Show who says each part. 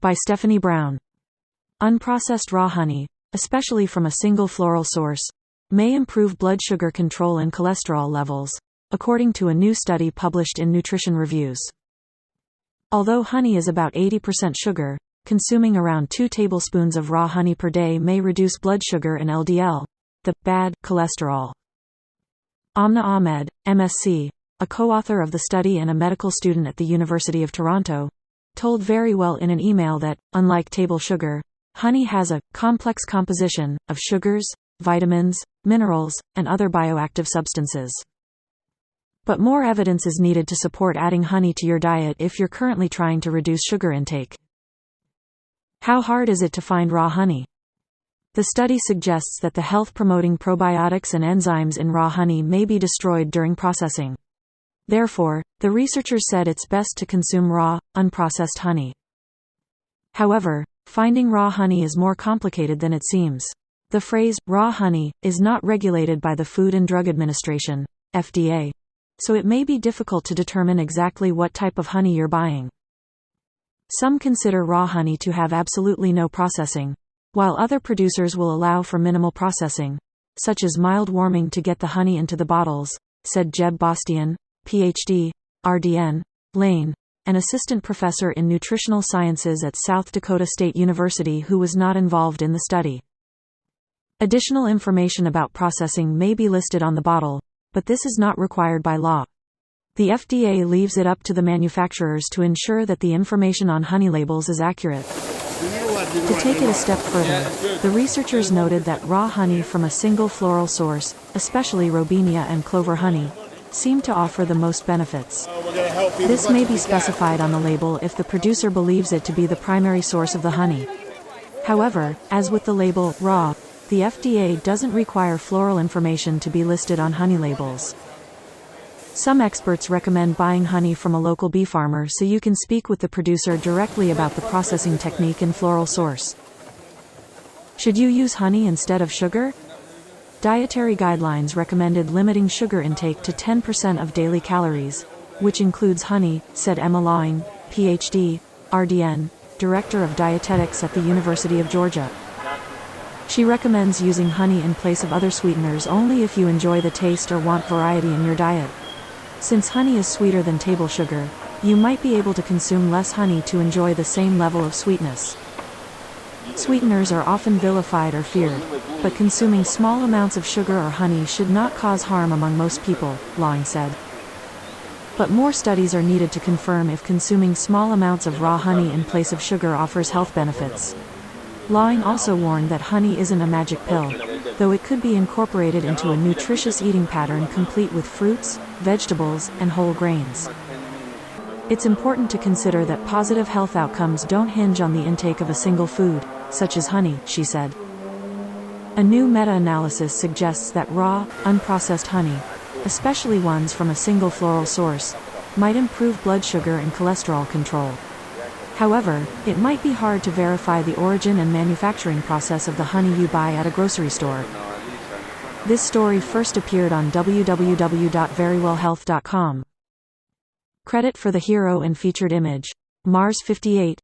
Speaker 1: by Stephanie Brown. Unprocessed raw honey, especially from a single floral source, may improve blood sugar control and cholesterol levels, according to a new study published in Nutrition Reviews. Although honey is about 80% sugar, consuming around 2 tablespoons of raw honey per day may reduce blood sugar and LDL, the bad cholesterol. Amna Ahmed, MSc, a co-author of the study and a medical student at the University of Toronto, told Verywell in an email that, unlike table sugar, honey has a complex composition of sugars, vitamins, minerals, and other bioactive substances. But more evidence is needed to support adding honey to your diet if you're currently trying to reduce sugar intake. How hard is it to find raw honey? The study suggests that the health-promoting probiotics and enzymes in raw honey may be destroyed during processing. Therefore, the researchers said it's best to consume raw, unprocessed honey. However, finding raw honey is more complicated than it seems. The phrase, raw honey, is not regulated by the Food and Drug Administration, FDA, so it may be difficult to determine exactly what type of honey you're buying. Some consider raw honey to have absolutely no processing, while other producers will allow for minimal processing, such as mild warming to get the honey into the bottles, said Jeb Bastian, Ph.D., RDN, Lane, an assistant professor in nutritional sciences at South Dakota State University who was not involved in the study. Additional information about processing may be listed on the bottle, but this is not required by law. The FDA leaves it up to the manufacturers to ensure that the information on honey labels is accurate. To take it a step further, the researchers noted that raw honey from a single floral source, especially robinia and clover honey, seem to offer the most benefits. This may be specified on the label if the producer believes it to be the primary source of the honey. However, as with the label, raw, the FDA doesn't require floral information to be listed on honey labels. Some experts recommend buying honey from a local bee farmer so you can speak with the producer directly about the processing technique and floral source. Should you use honey instead of sugar? Dietary guidelines recommended limiting sugar intake to 10% of daily calories, which includes honey, said Emma Lawing, Ph.D., RDN, Director of Dietetics at the University of Georgia. She recommends using honey in place of other sweeteners only if you enjoy the taste or want variety in your diet. Since honey is sweeter than table sugar, you might be able to consume less honey to enjoy the same level of sweetness. Sweeteners are often vilified or feared, but consuming small amounts of sugar or honey should not cause harm among most people, Lawing said. But more studies are needed to confirm if consuming small amounts of raw honey in place of sugar offers health benefits. Lawing also warned that honey isn't a magic pill, though it could be incorporated into a nutritious eating pattern complete with fruits, vegetables, and whole grains. It's important to consider that positive health outcomes don't hinge on the intake of a single food, such as honey, she said. A new meta-analysis suggests that raw, unprocessed honey, especially ones from a single floral source, might improve blood sugar and cholesterol control. However, it might be hard to verify the origin and manufacturing process of the honey you buy at a grocery store. This story first appeared on www.verywellhealth.com. Credit for the hero and featured image, Mars 58,